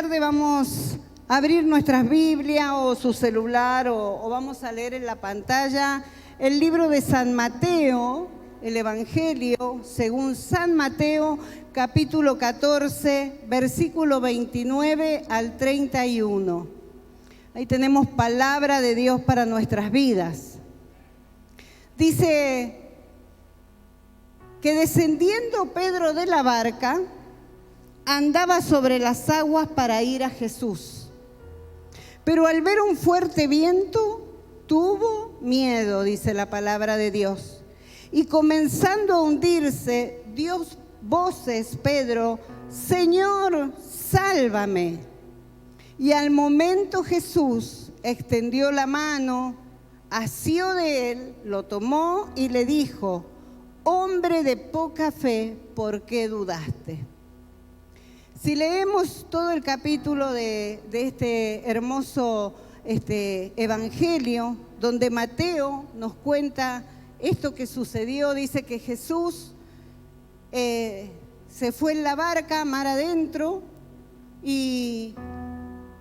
tarde vamos a abrir nuestras Biblias o su celular o vamos a leer en la pantalla el libro de San Mateo, el Evangelio según San Mateo, capítulo 14, versículo 29 al 31. Ahí tenemos palabra de Dios para nuestras vidas. Dice que descendiendo Pedro de la barca, andaba sobre las aguas para ir a Jesús. Pero al ver un fuerte viento, tuvo miedo, dice la palabra de Dios. Y comenzando a hundirse, dio voces Pedro: Señor, sálvame. Y al momento Jesús extendió la mano, asió de él, lo tomó y le dijo: hombre de poca fe, ¿por qué dudaste? Si leemos todo el capítulo de este hermoso evangelio, donde Mateo nos cuenta esto que sucedió, dice que Jesús se fue en la barca mar adentro y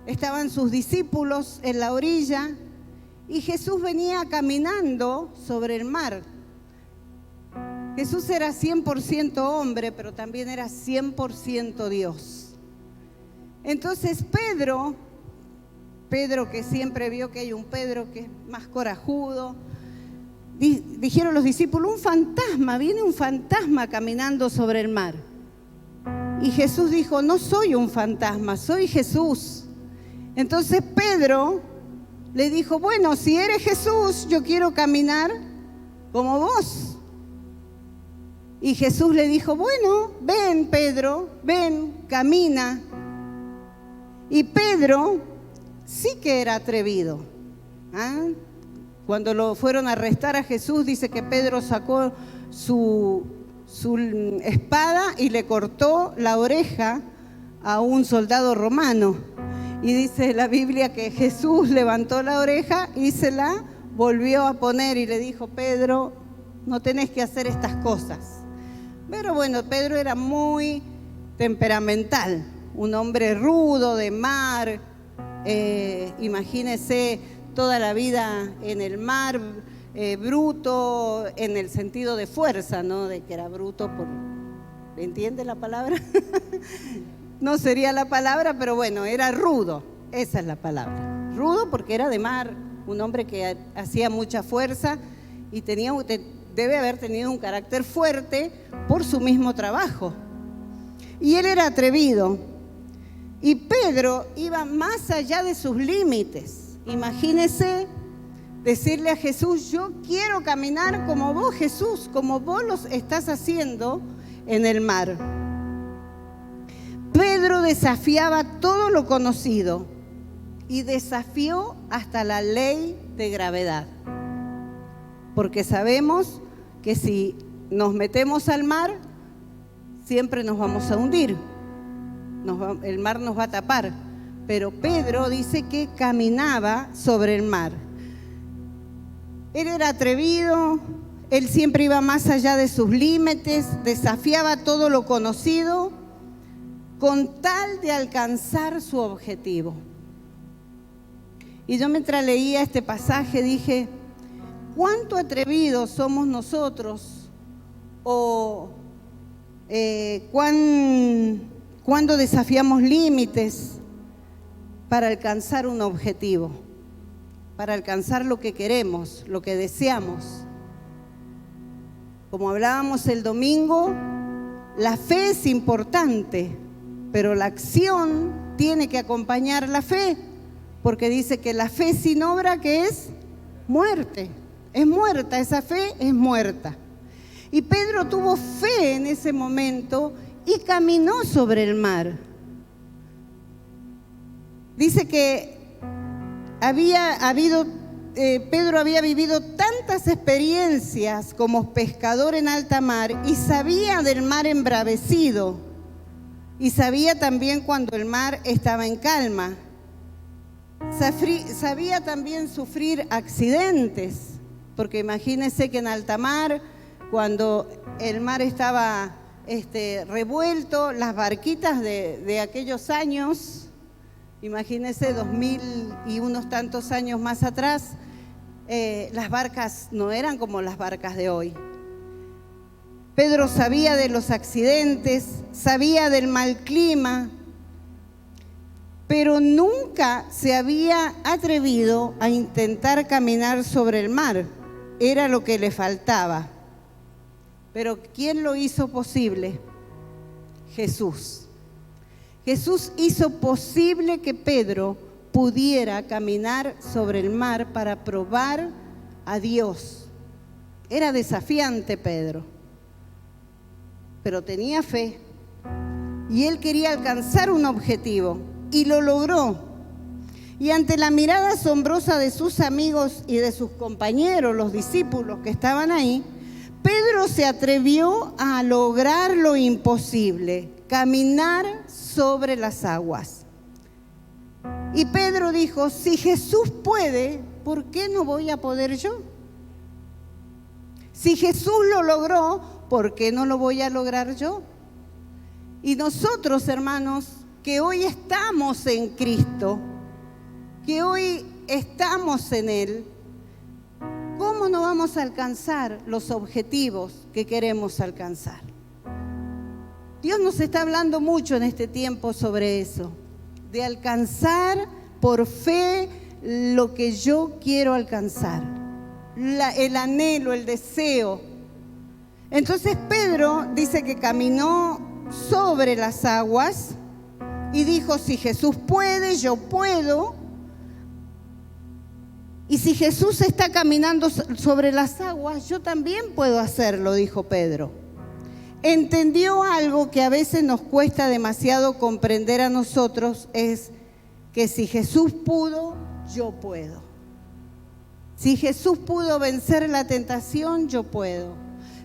estaban sus discípulos en la orilla y Jesús venía caminando sobre el mar. Jesús era 100% hombre, pero también era 100% Dios. Entonces Pedro que siempre vio que hay un Pedro que es más corajudo, dijeron los discípulos: un fantasma, viene un fantasma caminando sobre el mar. Y Jesús dijo: no soy un fantasma, soy Jesús. Entonces Pedro le dijo: bueno, si eres Jesús, yo quiero caminar como vos. Y Jesús le dijo: bueno, ven Pedro, ven, camina. Y Pedro sí que era atrevido. Cuando lo fueron a arrestar a Jesús, dice que Pedro sacó su espada y le cortó la oreja a un soldado romano. Y dice la Biblia que Jesús levantó la oreja y se la volvió a poner y le dijo: Pedro, no tenés que hacer estas cosas. Pero bueno, Pedro era muy temperamental, un hombre rudo de mar, imagínese toda la vida en el mar, bruto en el sentido de fuerza, ¿no? De que era bruto por... ¿Entiende la palabra? No sería la palabra, pero bueno, era rudo, esa es la palabra. Rudo porque era de mar, un hombre que hacía mucha fuerza y debe haber tenido un carácter fuerte por su mismo trabajo. Y él era atrevido. Y Pedro iba más allá de sus límites. Imagínese decirle a Jesús: yo quiero caminar como vos, Jesús, como vos lo estás haciendo en el mar. Pedro desafiaba todo lo conocido y desafió hasta la ley de gravedad. Porque sabemos que si nos metemos al mar, siempre nos vamos a hundir. El mar nos va a tapar. Pero Pedro dice que caminaba sobre el mar. Él era atrevido, él siempre iba más allá de sus límites, desafiaba todo lo conocido con tal de alcanzar su objetivo. Y yo mientras leía este pasaje dije: ¿cuánto atrevidos somos nosotros? O ¿cuándo desafiamos límites para alcanzar un objetivo? Para alcanzar lo que queremos, lo que deseamos. Como hablábamos el domingo, la fe es importante, pero la acción tiene que acompañar la fe, porque dice que la fe sin obra, ¿qué es? Muerte. Es muerta, esa fe es muerta. Y Pedro tuvo fe en ese momento y caminó sobre el mar. Dice que Pedro había vivido tantas experiencias como pescador en alta mar y sabía del mar embravecido y sabía también cuando el mar estaba en calma. Sabía también sufrir accidentes, porque imagínense que en alta mar, cuando el mar estaba revuelto, las barquitas de aquellos años Imagínense 2000 y unos tantos años más atrás, las barcas no eran como las barcas de hoy. Pedro sabía de los accidentes, sabía del mal clima, pero nunca se había atrevido a intentar caminar sobre el mar. Era lo que le faltaba. Pero ¿quién lo hizo posible? Jesús. Jesús hizo posible que Pedro pudiera caminar sobre el mar para probar a Dios. Era desafiante Pedro, pero tenía fe y él quería alcanzar un objetivo y lo logró. Y ante la mirada asombrosa de sus amigos y de sus compañeros, los discípulos que estaban ahí, Pedro se atrevió a lograr lo imposible, caminar sobre las aguas. Y Pedro dijo, si Jesús puede, ¿por qué no voy a poder yo? Si Jesús lo logró, ¿por qué no lo voy a lograr yo? Y nosotros, hermanos, que hoy estamos en Cristo, que hoy estamos en Él, ¿cómo no vamos a alcanzar los objetivos que queremos alcanzar? Dios nos está hablando mucho en este tiempo sobre eso, de alcanzar por fe lo que yo quiero alcanzar, el anhelo, el deseo. Entonces Pedro dice que caminó sobre las aguas y dijo, si Jesús puede, yo puedo. Y si Jesús está caminando sobre las aguas, yo también puedo hacerlo, dijo Pedro. Entendió algo que a veces nos cuesta demasiado comprender a nosotros, es que si Jesús pudo, yo puedo. Si Jesús pudo vencer la tentación, yo puedo.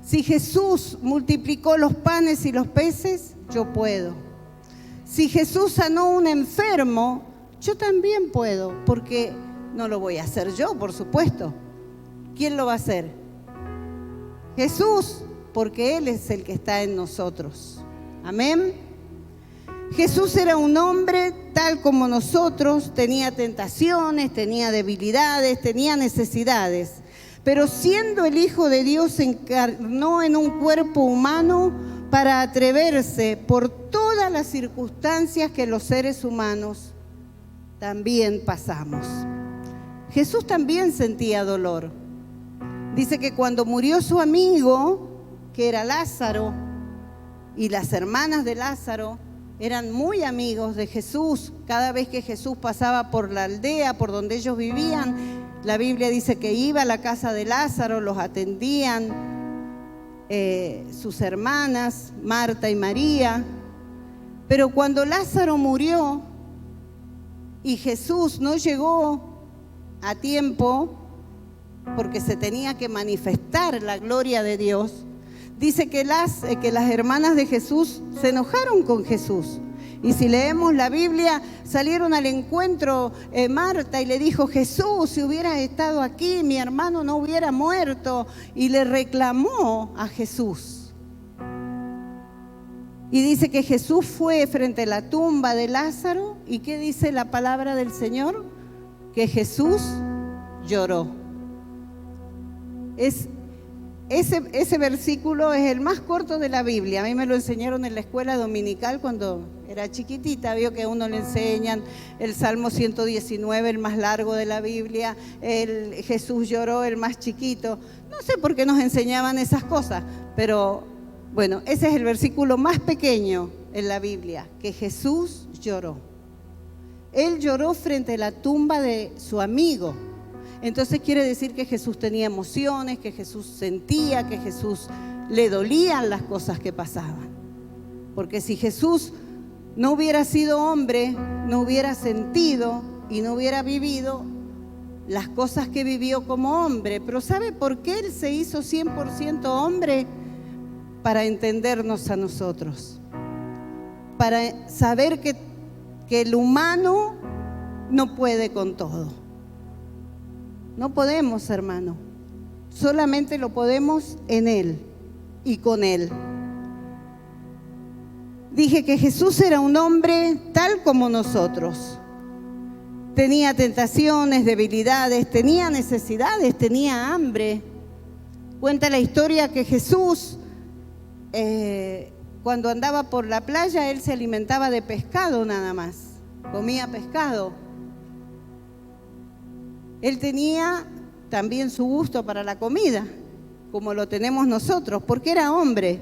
Si Jesús multiplicó los panes y los peces, yo puedo. Si Jesús sanó a un enfermo, yo también puedo, porque no lo voy a hacer yo, por supuesto. ¿Quién lo va a hacer? Jesús, porque Él es el que está en nosotros. Amén. Jesús era un hombre tal como nosotros, tenía tentaciones, tenía debilidades, tenía necesidades. Pero siendo el Hijo de Dios, se encarnó en un cuerpo humano para atreverse por todas las circunstancias que los seres humanos también pasamos. Jesús también sentía dolor. Dice que cuando murió su amigo, que era Lázaro, y las hermanas de Lázaro eran muy amigos de Jesús. Cada vez que Jesús pasaba por la aldea, por donde ellos vivían, la Biblia dice que iba a la casa de Lázaro, los atendían sus hermanas, Marta y María. Pero cuando Lázaro murió y Jesús no llegó a tiempo, porque se tenía que manifestar la gloria de Dios, dice que las hermanas de Jesús se enojaron con Jesús. Y si leemos la Biblia, salieron al encuentro Marta y le dijo, Jesús, si hubieras estado aquí, mi hermano no hubiera muerto. Y le reclamó a Jesús. Y dice que Jesús fue frente a la tumba de Lázaro. ¿Y qué dice la palabra del Señor? Que Jesús lloró. Ese versículo es el más corto de la Biblia. A mí me lo enseñaron en la escuela dominical cuando era chiquitita. Vio que a uno le enseñan el Salmo 119, el más largo de la Biblia, el Jesús lloró, el más chiquito. No sé por qué nos enseñaban esas cosas, pero bueno, ese es el versículo más pequeño en la Biblia, que Jesús lloró. Él lloró frente a la tumba de su amigo. Entonces quiere decir que Jesús tenía emociones, que Jesús sentía, que Jesús le dolían las cosas que pasaban. Porque si Jesús no hubiera sido hombre, no hubiera sentido y no hubiera vivido las cosas que vivió como hombre. Pero ¿sabe por qué Él se hizo 100% hombre? Para entendernos a nosotros. Para saber que el humano no puede con todo. No podemos, hermano. Solamente lo podemos en Él y con Él. Dije que Jesús era un hombre tal como nosotros. tenía tentaciones, debilidades, tenía necesidades, tenía hambre. Cuenta la historia que Jesús, cuando andaba por la playa, él se alimentaba de pescado nada más, comía pescado. Él tenía también su gusto para la comida, como lo tenemos nosotros, porque era hombre.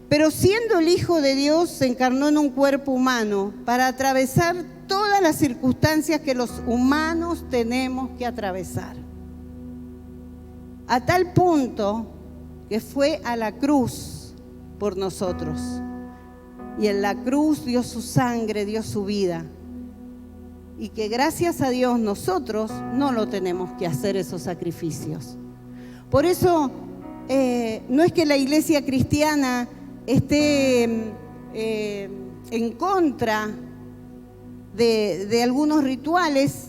Pero siendo el Hijo de Dios, se encarnó en un cuerpo humano para atravesar todas las circunstancias que los humanos tenemos que atravesar. A tal punto que fue a la cruz por nosotros. Y en la cruz dio su sangre, dio su vida. Y que gracias a Dios nosotros no lo tenemos que hacer esos sacrificios. Por eso no es que la iglesia cristiana esté en contra de algunos rituales.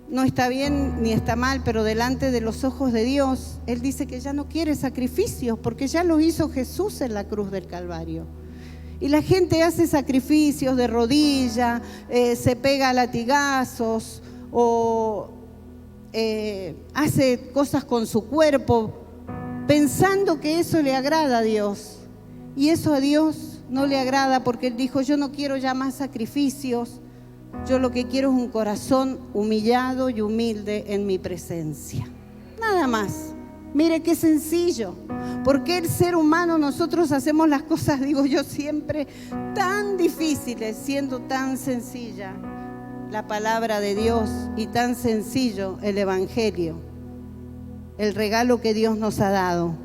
No está bien ni está mal, pero delante de los ojos de Dios, Él dice que ya no quiere sacrificios, porque ya lo hizo Jesús en la cruz del Calvario. Y la gente hace sacrificios de rodilla, se pega a latigazos o hace cosas con su cuerpo, pensando que eso le agrada a Dios. Y eso a Dios no le agrada, porque Él dijo: yo no quiero ya más sacrificios, yo lo que quiero es un corazón humillado y humilde en mi presencia. Nada más. Mire qué sencillo. Porque el ser humano, nosotros hacemos las cosas, digo yo siempre, tan difíciles, siendo tan sencilla la palabra de Dios y tan sencillo el Evangelio, el regalo que Dios nos ha dado.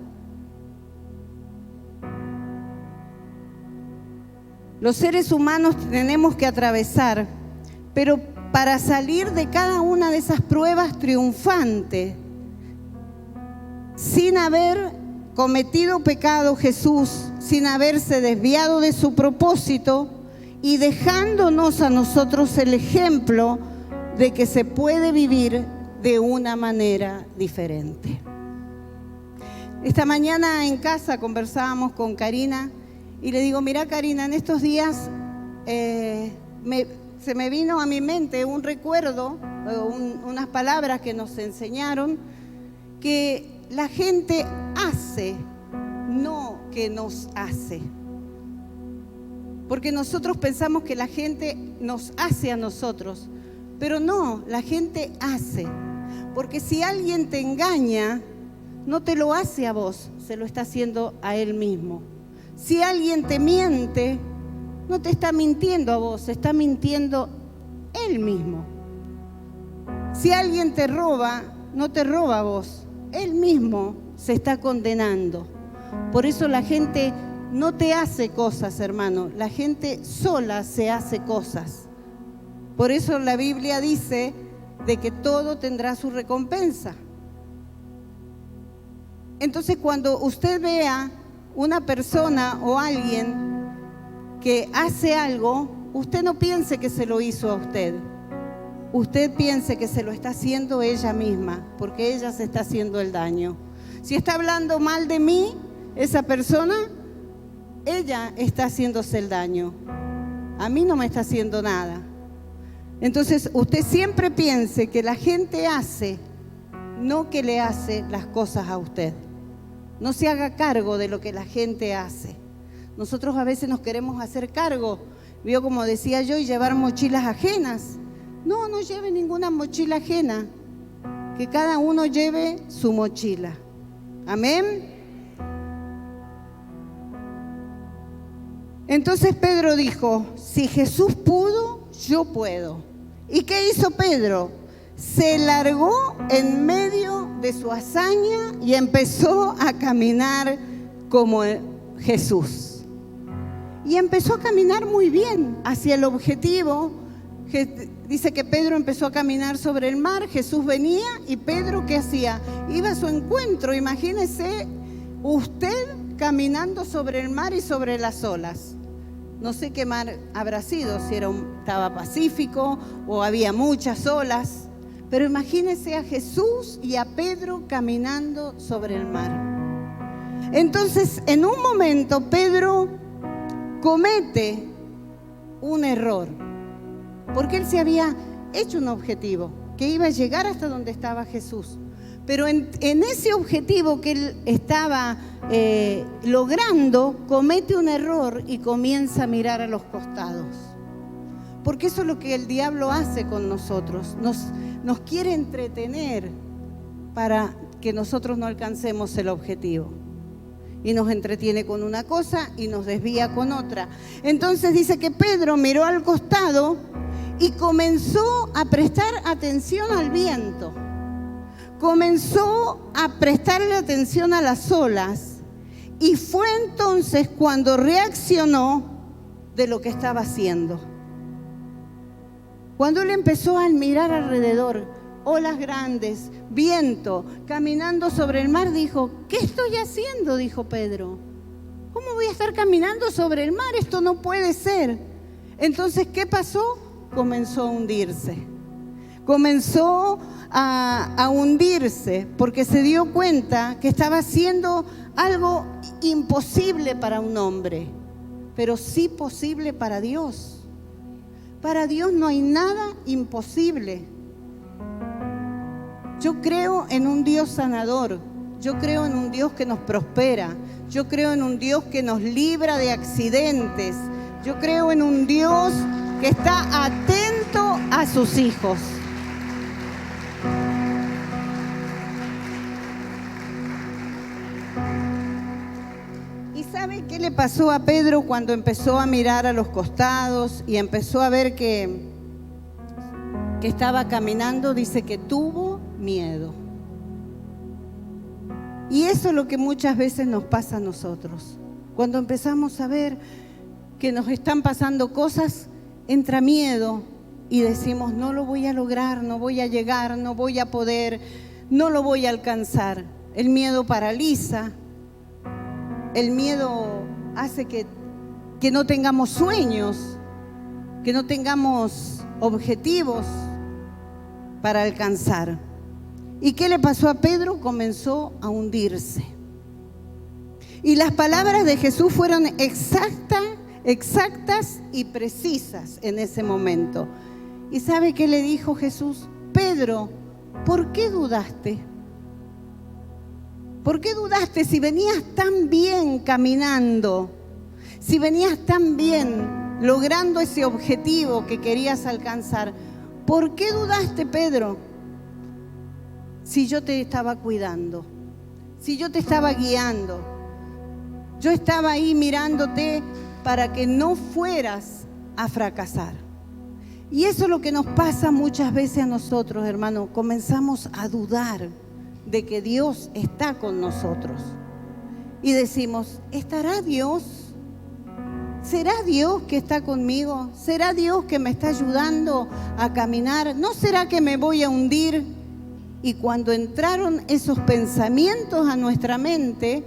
Los seres humanos tenemos que atravesar, pero para salir de cada una de esas pruebas triunfante, sin haber cometido pecado Jesús, sin haberse desviado de su propósito y dejándonos a nosotros el ejemplo de que se puede vivir de una manera diferente. Esta mañana en casa conversábamos con Karina y le digo: mira, Karina, en estos días se me vino a mi mente un recuerdo, unas palabras que nos enseñaron, que la gente hace, no que nos hace. Porque nosotros pensamos que la gente nos hace a nosotros, pero no, la gente hace. Porque si alguien te engaña, no te lo hace a vos, se lo está haciendo a él mismo. Si alguien te miente, no te está mintiendo a vos, se está mintiendo él mismo. Si alguien te roba, no te roba a vos, él mismo se está condenando. Por eso la gente no te hace cosas, hermano. La gente sola se hace cosas. Por eso la Biblia dice de que todo tendrá su recompensa. Entonces, cuando usted vea una persona o alguien que hace algo, usted no piense que se lo hizo a usted. Usted piense que se lo está haciendo ella misma, porque ella se está haciendo el daño. Si está hablando mal de mí, esa persona, ella está haciéndose el daño. A mí no me está haciendo nada. Entonces, usted siempre piense que la gente hace, no que le hace las cosas a usted. No se haga cargo de lo que la gente hace. Nosotros a veces nos queremos hacer cargo, vio, como decía yo, y llevar mochilas ajenas. No, no lleve ninguna mochila ajena. Que cada uno lleve su mochila. Amén. Entonces Pedro dijo: si Jesús pudo, yo puedo. ¿Y qué hizo Pedro? Se largó en medio de su hazaña y empezó a caminar como Jesús. Y empezó a caminar muy bien hacia el objetivo. Dice que Pedro empezó a caminar sobre el mar, Jesús venía y Pedro, ¿qué hacía? Iba a su encuentro. Imagínese usted caminando sobre el mar y sobre las olas. No sé qué mar habrá sido, si estaba pacífico o había muchas olas, pero imagínese a Jesús y a Pedro caminando sobre el mar. Entonces, en un momento, Pedro comete un error. Porque él se había hecho un objetivo, que iba a llegar hasta donde estaba Jesús. Pero en ese objetivo que él estaba logrando, comete un error y comienza a mirar a los costados. Porque eso es lo que el diablo hace con nosotros. Nos quiere entretener para que nosotros no alcancemos el objetivo. Y nos entretiene con una cosa y nos desvía con otra. Entonces dice que Pedro miró al costado y comenzó a prestar atención al viento. Comenzó a prestarle atención a las olas. Y fue entonces cuando reaccionó de lo que estaba haciendo. Cuando él empezó a mirar alrededor, olas grandes, viento, caminando sobre el mar, dijo: ¿qué estoy haciendo?, dijo Pedro. ¿Cómo voy a estar caminando sobre el mar? Esto no puede ser. Entonces, ¿qué pasó? Comenzó a hundirse. Comenzó a hundirse porque se dio cuenta que estaba haciendo algo imposible para un hombre, pero sí posible para Dios. Para Dios no hay nada imposible. Yo creo en un Dios sanador. Yo creo en un Dios que nos prospera. Yo creo en un Dios que nos libra de accidentes. Yo creo en un Dios que está atento a sus hijos. ¿Y sabe qué le pasó a Pedro cuando empezó a mirar a los costados y empezó a ver que estaba caminando? Dice que tuvo miedo. Y eso es lo que muchas veces nos pasa a nosotros. Cuando empezamos a ver que nos están pasando cosas, entra miedo y decimos: no lo voy a lograr, no voy a llegar, no voy a poder, no lo voy a alcanzar. El miedo paraliza. El miedo hace que no tengamos sueños, que no tengamos objetivos para alcanzar. ¿Y qué le pasó a Pedro? Comenzó a hundirse. Y las palabras de Jesús fueron exactas y precisas en ese momento. ¿Y sabe qué le dijo Jesús? Pedro, ¿por qué dudaste? ¿Por qué dudaste si venías tan bien caminando? Si venías tan bien logrando ese objetivo que querías alcanzar. ¿Por qué dudaste, Pedro? Si yo te estaba cuidando, si yo te estaba guiando, yo estaba ahí mirándote para que no fueras a fracasar. Y eso es lo que nos pasa muchas veces a nosotros, hermano. Comenzamos a dudar de que Dios está con nosotros. Y decimos: ¿estará Dios? ¿Será Dios que está conmigo? ¿Será Dios que me está ayudando a caminar? ¿No será que me voy a hundir? Y cuando entraron esos pensamientos a nuestra mente,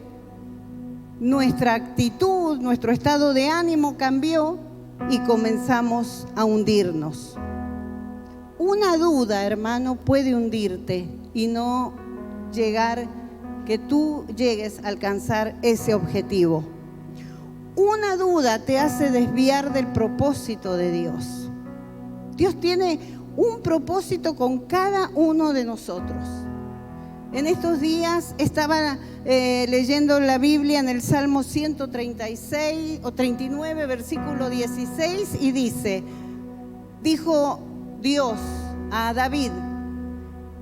nuestra actitud, nuestro estado de ánimo cambió y comenzamos a hundirnos. Una duda, hermano, puede hundirte y no que tú llegues a alcanzar ese objetivo. Una duda te hace desviar del propósito de Dios. Dios tiene un propósito con cada uno de nosotros. En estos días estaba leyendo la Biblia en el Salmo 136 o 39, versículo 16, y dijo Dios a David: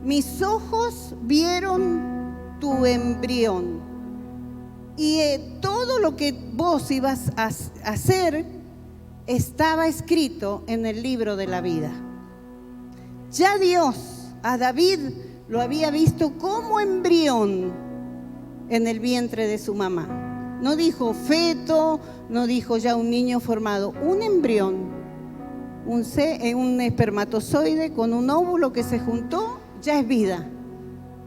mis ojos vieron tu embrión y todo lo que vos ibas a hacer estaba escrito en el libro de la vida. Ya Dios a David lo había visto como embrión en el vientre de su mamá. No dijo feto, no dijo ya un niño formado, un embrión, un espermatozoide con un óvulo que se juntó, ya es vida,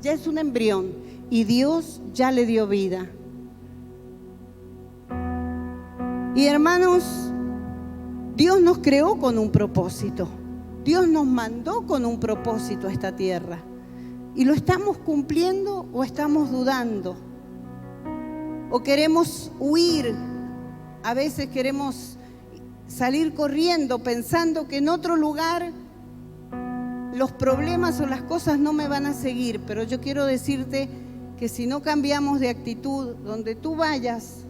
ya es un embrión y Dios ya le dio vida. Y hermanos, Dios nos creó con un propósito. Dios nos mandó con un propósito a esta tierra. ¿Y lo estamos cumpliendo o estamos dudando? ¿O queremos huir? A veces queremos salir corriendo pensando que en otro lugar los problemas o las cosas no me van a seguir, pero yo quiero decirte que si no cambiamos de actitud, donde tú vayas,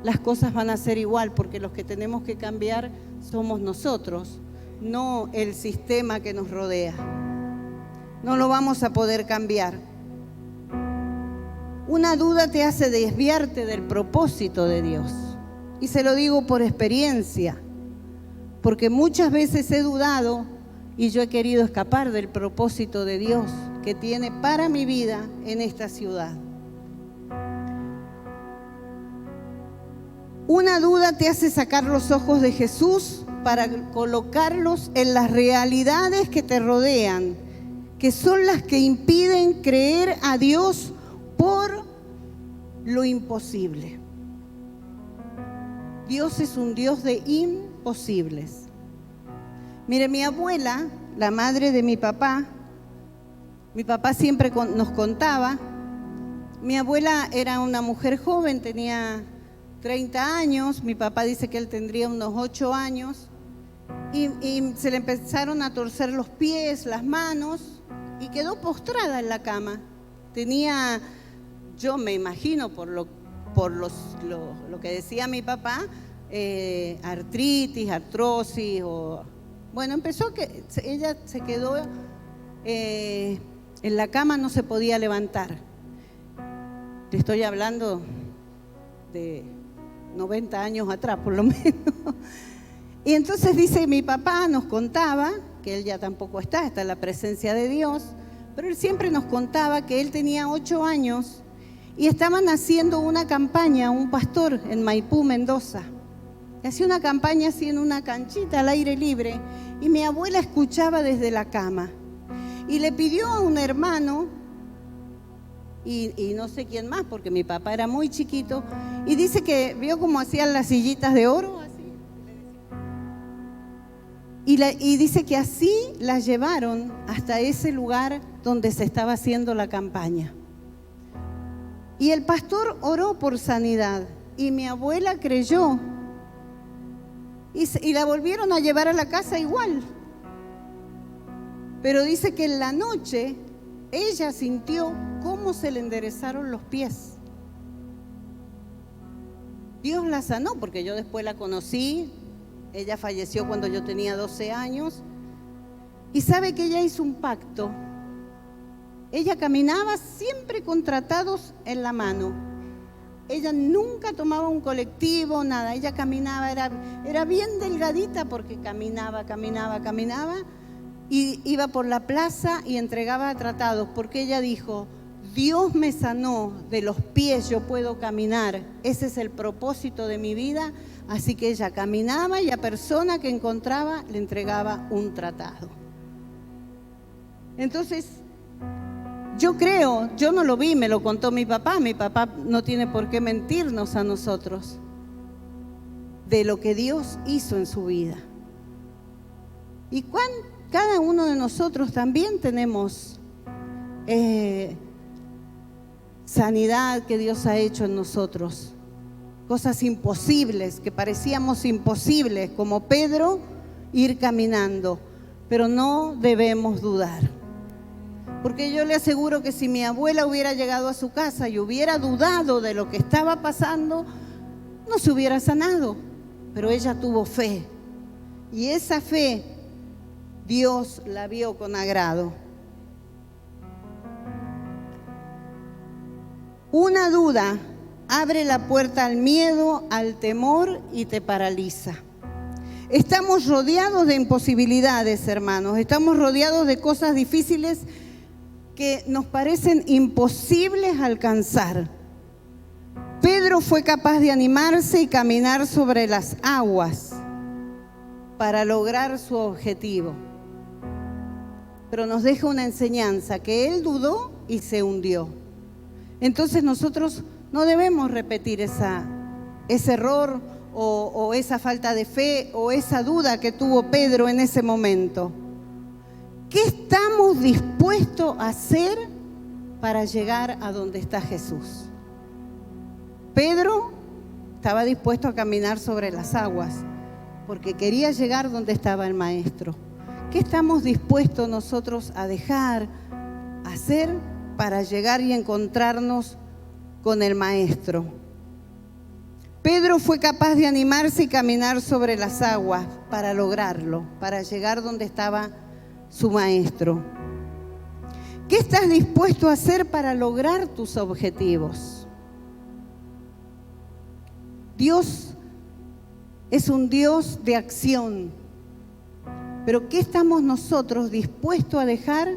las cosas van a ser igual, porque los que tenemos que cambiar somos nosotros, no el sistema que nos rodea. No lo vamos a poder cambiar. Una duda te hace desviarte del propósito de Dios. Y se lo digo por experiencia, porque muchas veces he dudado y yo he querido escapar del propósito de Dios que tiene para mi vida en esta ciudad. Una duda te hace sacar los ojos de Jesús para colocarlos en las realidades que te rodean, que son las que impiden creer a Dios por lo imposible. Dios es un Dios de imposibles. Mire, mi abuela, la madre de mi papá siempre nos contaba. Mi abuela era una mujer joven, tenía 30 años, mi papá dice que él tendría unos 8 años, y se le empezaron a torcer los pies, las manos, y quedó postrada en la cama. Tenía, yo me imagino por lo que decía mi papá, artritis, artrosis, bueno, empezó que ella se quedó en la cama, no se podía levantar. Te estoy hablando de 90 años atrás, por lo menos. Y entonces dice, mi papá nos contaba, que él ya tampoco está en la presencia de Dios, pero él siempre nos contaba que él tenía 8 años y estaban haciendo una campaña, un pastor en Maipú, Mendoza. Hacía una campaña así en una canchita al aire libre y mi abuela escuchaba desde la cama. Y le pidió a un hermano, y no sé quién más, porque mi papá era muy chiquito, y dice que vio cómo hacían las sillitas de oro, así. Y dice que así las llevaron hasta ese lugar donde se estaba haciendo la campaña. Y el pastor oró por sanidad, y mi abuela creyó, y la volvieron a llevar a la casa igual. Pero dice que en la noche ella sintió cómo se le enderezaron los pies. Dios la sanó, porque yo después la conocí. Ella falleció cuando yo tenía 12 años. Y sabe que ella hizo un pacto. Ella caminaba siempre con tratados en la mano. Ella nunca tomaba un colectivo, nada. Ella caminaba, era bien delgadita porque caminaba. Y iba por la plaza y entregaba tratados, porque ella dijo, Dios me sanó de los pies, yo puedo caminar, ese es el propósito de mi vida. Así que ella caminaba y a persona que encontraba le entregaba un tratado. Entonces, yo creo, yo no lo vi, me lo contó mi papá no tiene por qué mentirnos a nosotros de lo que Dios hizo en su vida. Y cada uno de nosotros también tenemos sanidad que Dios ha hecho en nosotros. Cosas imposibles, que parecíamos imposibles, como Pedro, ir caminando. Pero no debemos dudar. Porque yo le aseguro que si mi abuela hubiera llegado a su casa y hubiera dudado de lo que estaba pasando, no se hubiera sanado. Pero ella tuvo fe. Y esa fe Dios la vio con agrado. Una duda abre la puerta al miedo, al temor y te paraliza. Estamos rodeados de imposibilidades, hermanos. Estamos rodeados de cosas difíciles que nos parecen imposibles alcanzar. Pedro fue capaz de animarse y caminar sobre las aguas para lograr su objetivo. Pero nos deja una enseñanza, que él dudó y se hundió. Entonces nosotros no debemos repetir ese error o esa falta de fe o esa duda que tuvo Pedro en ese momento. ¿Qué estamos dispuestos a hacer para llegar a donde está Jesús? Pedro estaba dispuesto a caminar sobre las aguas porque quería llegar donde estaba el Maestro. ¿Qué ¿Qué estamos dispuestos nosotros a dejar, a hacer para llegar y encontrarnos con el Maestro? Pedro fue capaz de animarse y caminar sobre las aguas para lograrlo, para llegar donde estaba su Maestro. ¿Qué estás dispuesto a hacer para lograr tus objetivos? Dios es un Dios de acción, pero ¿qué estamos nosotros dispuestos a dejar,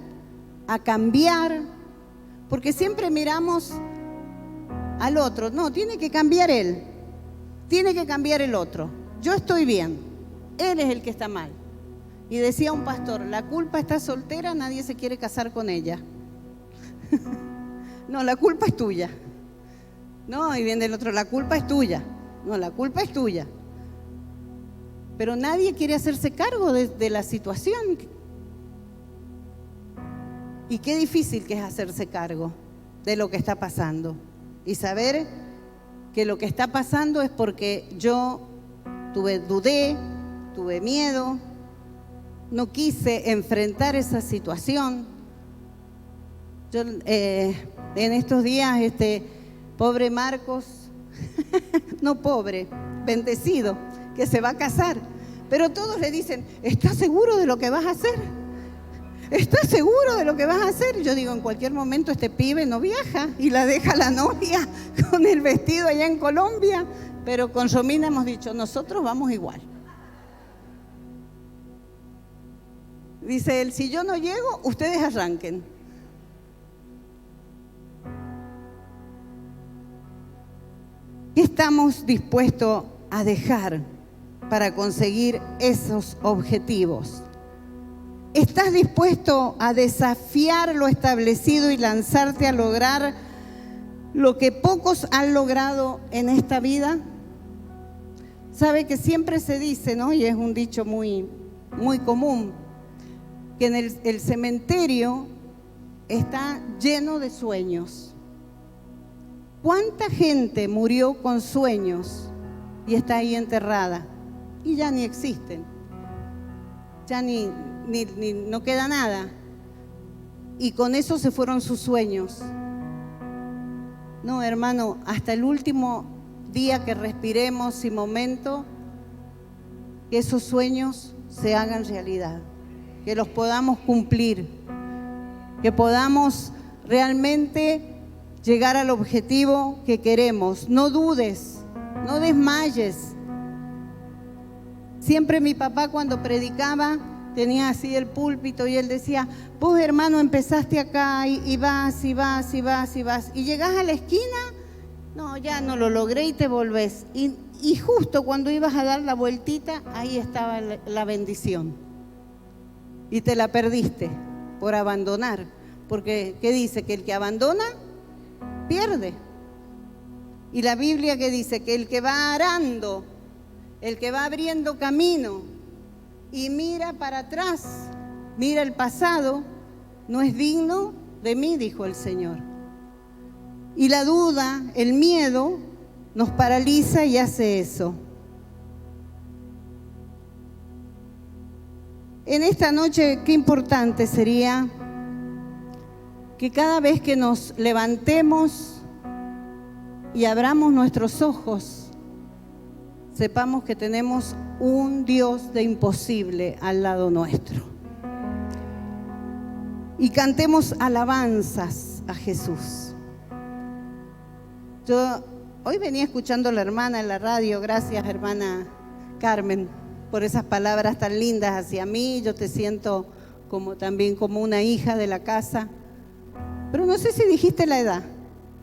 a cambiar? Porque siempre miramos al otro. No, tiene que cambiar él, tiene que cambiar el otro. Yo estoy bien, él es el que está mal. Y decía un pastor, la culpa está soltera, nadie se quiere casar con ella. No, la culpa es tuya. No, y viene el otro, la culpa es tuya. No, la culpa es tuya. Pero nadie quiere hacerse cargo de la situación. Y qué difícil que es hacerse cargo de lo que está pasando. Y saber que lo que está pasando es porque yo dudé, tuve miedo, no quise enfrentar esa situación. Yo en estos días, pobre Marcos, no pobre, bendecido, que se va a casar, pero todos le dicen, ¿estás seguro de lo que vas a hacer? ¿Estás seguro de lo que vas a hacer? Yo digo, en cualquier momento este pibe no viaja y la deja la novia con el vestido allá en Colombia, pero con Romina hemos dicho, nosotros vamos igual. Dice él, si yo no llego, ustedes arranquen. ¿Qué estamos dispuestos a dejar para conseguir esos objetivos? ¿Estás dispuesto a desafiar lo establecido y lanzarte a lograr lo que pocos han logrado en esta vida? Sabe que siempre se dice, ¿no? Y es un dicho muy, muy común, que en el cementerio está lleno de sueños. ¿Cuánta gente murió con sueños y está ahí enterrada? Y ya ni existen, ya no queda nada. Y con eso se fueron sus sueños. No, hermano, hasta el último día que respiremos y momento, que esos sueños se hagan realidad, que los podamos cumplir, que podamos realmente llegar al objetivo que queremos. No dudes, no desmayes. Siempre mi papá cuando predicaba tenía así el púlpito y él decía, vos hermano empezaste acá y vas y vas y vas y vas y llegás a la esquina, no, ya no lo logré y te volvés. Y justo cuando ibas a dar la vueltita, ahí estaba la bendición. Y te la perdiste por abandonar. Porque, ¿qué dice? Que el que abandona, pierde. Y la Biblia que dice que el que va arando, el que va abriendo camino y mira para atrás, mira el pasado, no es digno de mí, dijo el Señor. Y la duda, el miedo, nos paraliza y hace eso. En esta noche, qué importante sería que cada vez que nos levantemos y abramos nuestros ojos, sepamos que tenemos un Dios de imposible al lado nuestro. Y cantemos alabanzas a Jesús. Yo hoy venía escuchando a la hermana en la radio, gracias hermana Carmen por esas palabras tan lindas hacia mí. Yo te siento también como una hija de la casa. Pero no sé si dijiste la edad.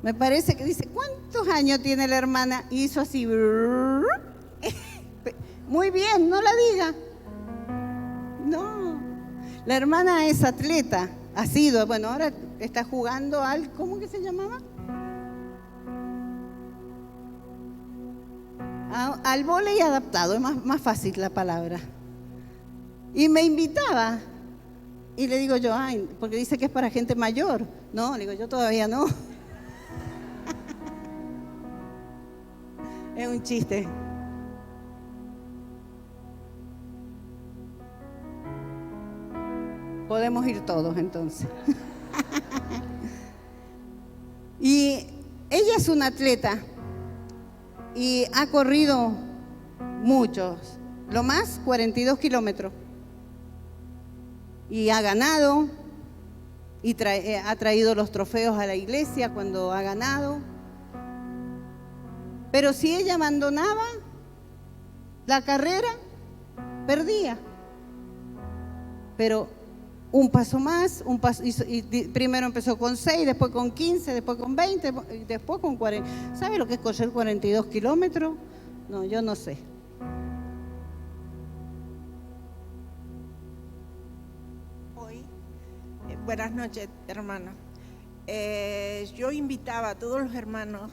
Me parece que dice, ¿cuántos años tiene la hermana? Y hizo así. Muy bien, no la diga. No. La hermana es atleta, ha sido, bueno, ahora está jugando ¿cómo que se llamaba? Al vóley adaptado, es más fácil la palabra. Y me invitaba. Y le digo yo, porque dice que es para gente mayor. No, le digo, yo todavía no. Es un chiste. Podemos ir todos entonces. Y ella es una atleta y ha corrido muchos, lo más 42 kilómetros. Y ha ganado y ha traído los trofeos a la iglesia cuando ha ganado. Pero si ella abandonaba la carrera, perdía. Pero un paso más, y primero empezó con 6, después con 15, después con 20, y después con 40. ¿Sabe lo que es correr 42 kilómetros? No, yo no sé. Buenas noches, hermanos. Yo invitaba a todos los hermanos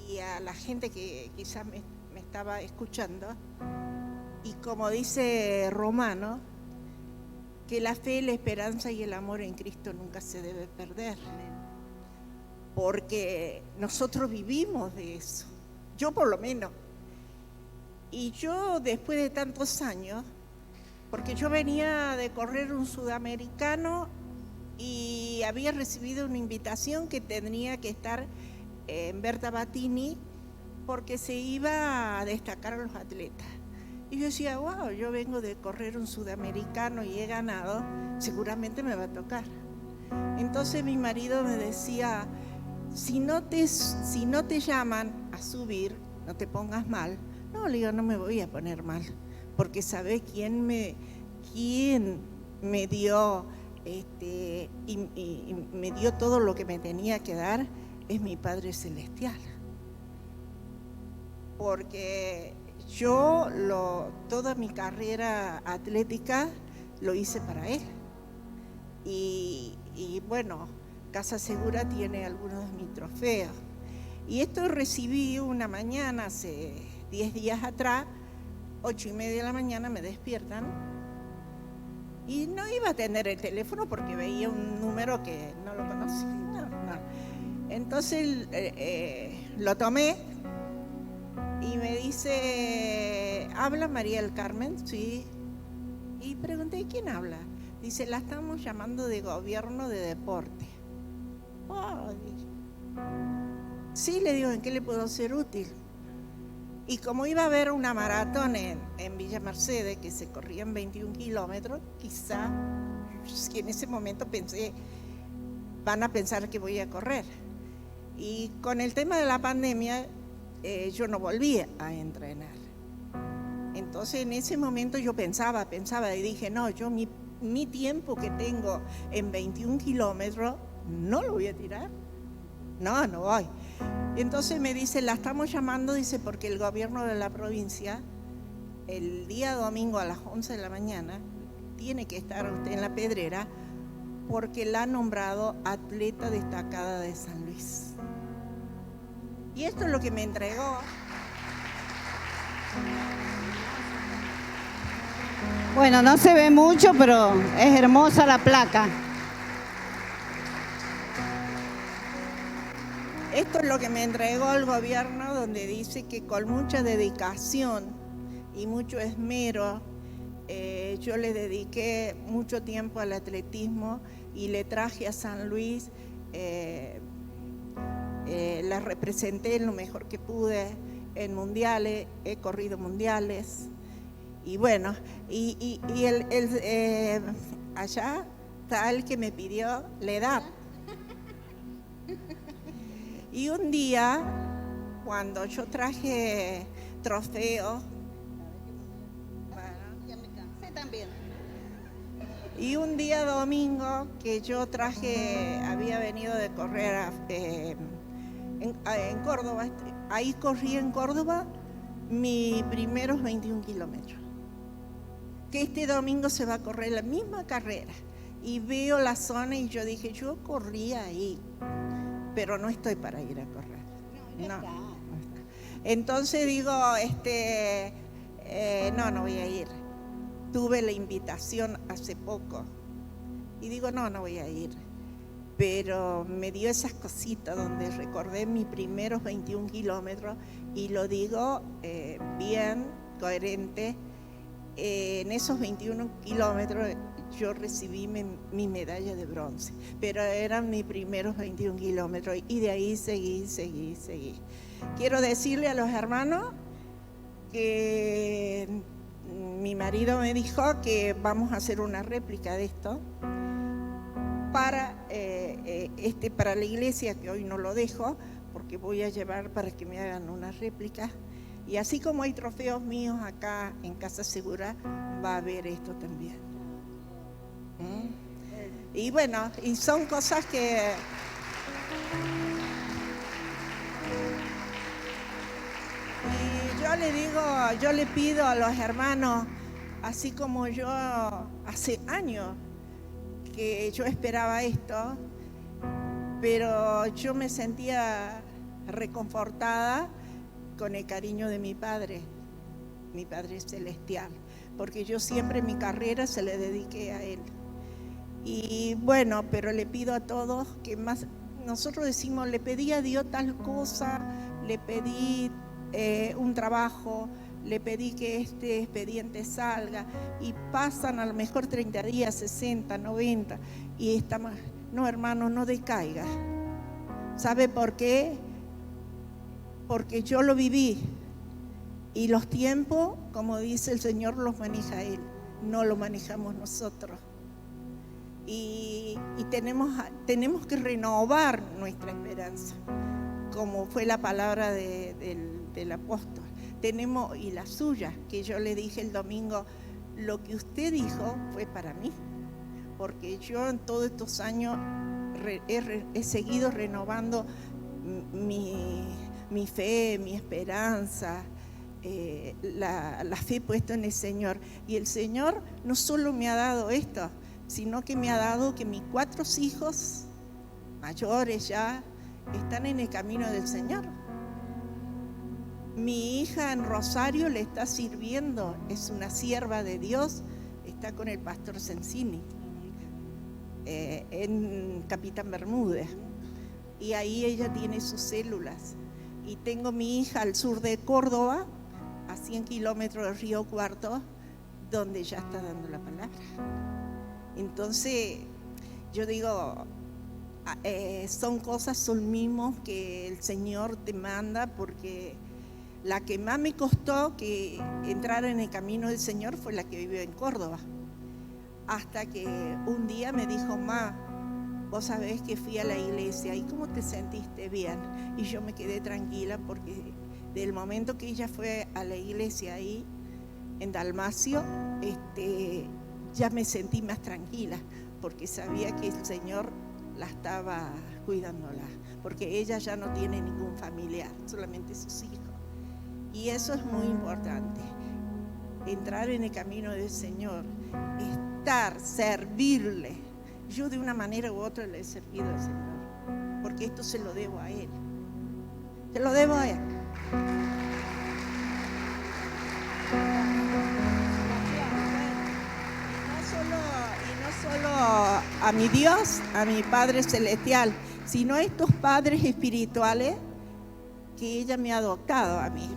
y a la gente que quizás me estaba escuchando, y como dice Romano, que la fe, la esperanza y el amor en Cristo nunca se debe perder, porque nosotros vivimos de eso, yo por lo menos. Y yo, después de tantos años, porque yo venía de correr un sudamericano y había recibido una invitación que tenía que estar en Berta Battini porque se iba a destacar a los atletas. Y yo decía, wow, yo vengo de correr un sudamericano y he ganado, seguramente me va a tocar. Entonces mi marido me decía, si no te llaman a subir, no te pongas mal. No, le digo, no me voy a poner mal, porque ¿sabés quién me dio y me dio todo lo que me tenía que dar? Es mi Padre Celestial. Porque yo toda mi carrera atlética lo hice para Él. Y bueno, Casa Segura tiene algunos de mis trofeos. Y esto recibí una mañana, hace 10 días atrás, 8:30 de la mañana me despiertan. Y no iba a atender el teléfono porque veía un número que no lo conocía. No. Entonces lo tomé y me dice, ¿habla María del Carmen? Sí. Y pregunté, ¿quién habla? Dice, la estamos llamando de gobierno de deporte. Oh, sí, le digo, ¿en qué le puedo ser útil? Y como iba a haber una maratón en Villa Mercedes, que se corría en 21 kilómetros, quizá en ese momento pensé, van a pensar que voy a correr. Y con el tema de la pandemia, yo no volví a entrenar. Entonces en ese momento yo pensaba y dije, no, yo mi tiempo que tengo en 21 kilómetros, no lo voy a tirar. No voy. Entonces me dice, la estamos llamando, dice, porque el gobierno de la provincia, el día domingo a las 11 de la mañana, tiene que estar usted en La Pedrera, porque la ha nombrado atleta destacada de San Luis. Y esto es lo que me entregó. Bueno, no se ve mucho, pero es hermosa la placa. Esto es lo que me entregó el gobierno, donde dice que con mucha dedicación y mucho esmero, yo le dediqué mucho tiempo al atletismo y le traje a San Luis, la representé lo mejor que pude en mundiales, he corrido mundiales. Y bueno, allá está el que me pidió la edad. Y un día, cuando yo traje trofeos, Ya me cansé también. y un día domingo que yo había venido de correr en Córdoba, ahí corrí en Córdoba mis primeros 21 kilómetros. Que este domingo se va a correr la misma carrera. Y veo la zona y yo dije, yo corrí ahí, pero no estoy para ir a correr. No. Entonces digo, no voy a ir. Tuve la invitación hace poco y digo, no voy a ir. Pero me dio esas cositas donde recordé mis primeros 21 kilómetros y lo digo bien, coherente. En esos 21 kilómetros yo recibí mi medalla de bronce, pero eran mis primeros 21 kilómetros y de ahí seguí. Quiero decirle a los hermanos que mi marido me dijo que vamos a hacer una réplica de esto para la iglesia, que hoy no lo dejo, porque voy a llevar para que me hagan una réplica. Y así como hay trofeos míos acá en Casa Segura, va a haber esto también. Y bueno, y son cosas que... Y yo le pido a los hermanos, así como yo hace años que yo esperaba esto, pero yo me sentía reconfortada con el cariño de mi Padre Celestial, porque yo siempre mi carrera se le dediqué a Él. Y bueno, pero le pido a todos que más, nosotros decimos, le pedí a Dios tal cosa, le pedí un trabajo, le pedí que este expediente salga, y pasan a lo mejor 30 días, 60, 90, y estamos, no hermano, no decaiga. ¿Sabe por qué? Porque yo lo viví, y los tiempos, como dice el Señor, los maneja Él, no lo manejamos nosotros. Y tenemos que renovar nuestra esperanza, como fue la palabra del apóstol. Y la suya, que yo le dije el domingo, lo que usted dijo fue para mí, porque yo en todos estos años he seguido renovando mi fe, mi esperanza, la fe puesta en el Señor. Y el Señor no solo me ha dado esto, sino que me ha dado que mis 4 hijos mayores ya están en el camino del Señor. Mi hija en Rosario le está sirviendo, es una sierva de Dios, está con el pastor Sensini en Capitán Bermúdez, y ahí ella tiene sus células. Y tengo mi hija al sur de Córdoba, a 100 kilómetros de Río Cuarto, donde ya está dando la palabra. Entonces yo digo, son mimos que el Señor te manda, porque la que más me costó que entrar en el camino del Señor fue la que vivió en Córdoba, hasta que un día me dijo: Ma, vos sabés que fui a la iglesia, ¿y cómo te sentiste? Bien. Y yo me quedé tranquila, porque del momento que ella fue a la iglesia ahí en Dalmacio, ya me sentí más tranquila, porque sabía que el Señor la estaba cuidándola, porque ella ya no tiene ningún familiar, solamente sus hijos. Y eso es muy importante, entrar en el camino del Señor, servirle. Yo de una manera u otra le he servido al Señor, porque esto se lo debo a Él. Se lo debo a Él. Y no solo a mi Dios, a mi Padre Celestial, sino a estos padres espirituales que ella me ha adoptado a mí.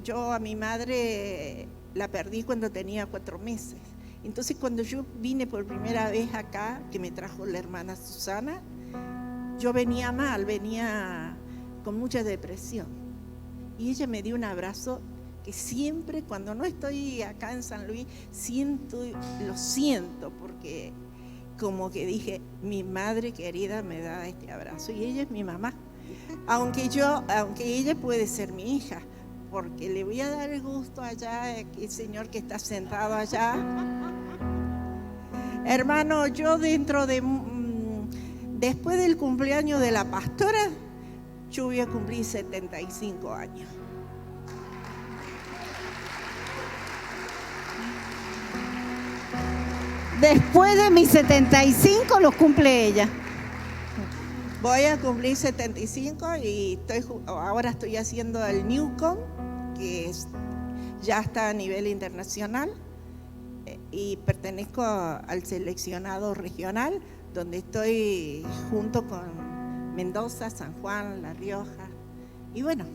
Yo a mi madre la perdí cuando tenía 4 meses. Entonces cuando yo vine por primera vez acá, que me trajo la hermana Susana, yo venía mal, venía con mucha depresión. Y ella me dio un abrazo que siempre, cuando no estoy acá en San Luis, lo siento, porque como que dije, mi madre querida me da este abrazo, y ella es mi mamá. Aunque ella puede ser mi hija, porque le voy a dar el gusto allá, el señor que está sentado allá. Hermano, yo después del cumpleaños de la pastora, yo voy a cumplir 75 años. Después de mis 75 los cumple ella. Voy a cumplir 75 y ahora estoy haciendo el Newcom, que ya está a nivel internacional, y pertenezco al seleccionado regional, donde estoy junto con Mendoza, San Juan, La Rioja. Y bueno,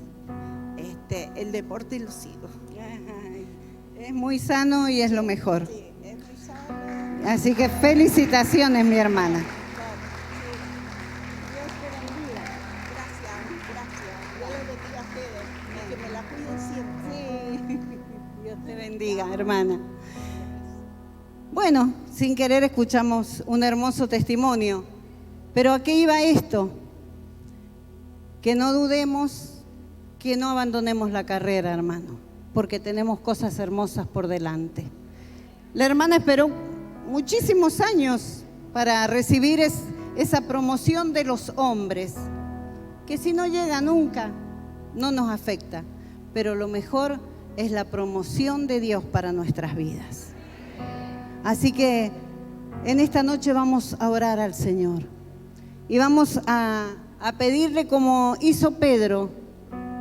el deporte lo sigo. Es muy sano y es lo mejor. Sí, es muy sano. Así que felicitaciones, mi hermana. Dios te bendiga. Gracias. Dios le bendiga a ustedes y que me la cuiden siempre. Sí. Dios te bendiga, hermana. Bueno, sin querer escuchamos un hermoso testimonio. Pero ¿a qué iba esto? Que no dudemos, que no abandonemos la carrera, hermano, porque tenemos cosas hermosas por delante. La hermana esperó muchísimos años para recibir esa promoción de los hombres, que si no llega nunca, no nos afecta, pero lo mejor es la promoción de Dios para nuestras vidas. Así que en esta noche vamos a orar al Señor y vamos a pedirle como hizo Pedro: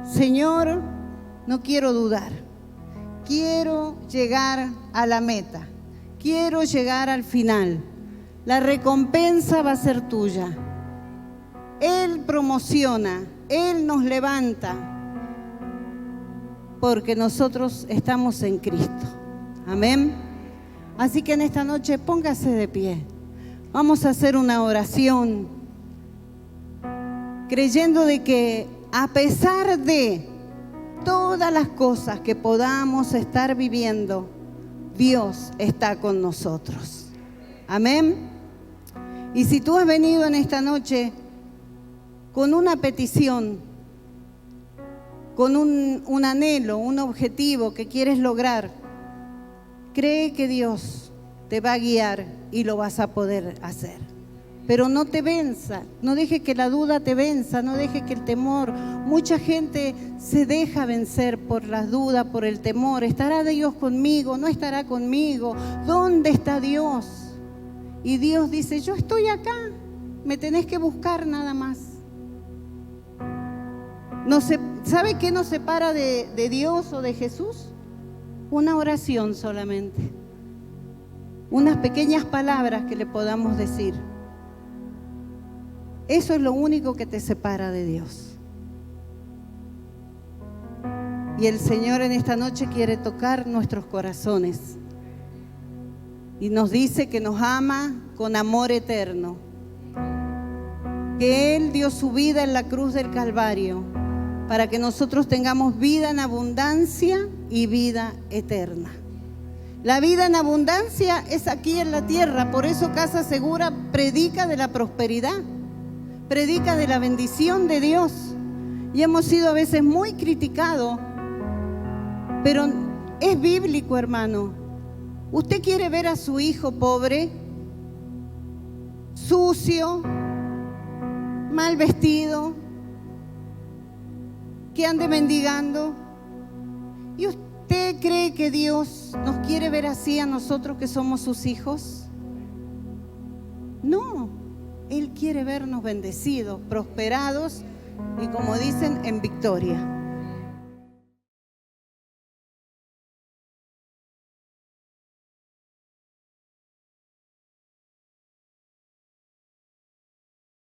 Señor, no quiero dudar, quiero llegar a la meta, quiero llegar al final, la recompensa va a ser tuya. Él promociona, Él nos levanta, porque nosotros estamos en Cristo. Amén. Así que en esta noche póngase de pie. Vamos a hacer una oración, creyendo de que a pesar de todas las cosas que podamos estar viviendo, Dios está con nosotros. Amén. Y si tú has venido en esta noche con una petición, con un anhelo, un objetivo que quieres lograr, cree que Dios te va a guiar y lo vas a poder hacer. Pero no te venza, no deje que la duda te venza, no deje que el temor. Mucha gente se deja vencer por las dudas, por el temor. ¿Estará Dios conmigo? ¿No estará conmigo? ¿Dónde está Dios? Y Dios dice: yo estoy acá, me tenés que buscar nada más. ¿Sabe qué nos separa de Dios o de Jesús? Una oración solamente, unas pequeñas palabras que le podamos decir. Eso es lo único que te separa de Dios. Y el Señor en esta noche quiere tocar nuestros corazones y nos dice que nos ama con amor eterno, que Él dio su vida en la cruz del Calvario para que nosotros tengamos vida en abundancia y vida eterna. La vida en abundancia es aquí en la tierra, por eso Casa Segura predica de la prosperidad, predica de la bendición de Dios. Y hemos sido a veces muy criticados, pero es bíblico, hermano. ¿Usted quiere ver a su hijo pobre, sucio, mal vestido, que ande mendigando? ¿Y usted cree que Dios nos quiere ver así a nosotros que somos sus hijos? No, Él quiere vernos bendecidos, prosperados y, como dicen, en victoria.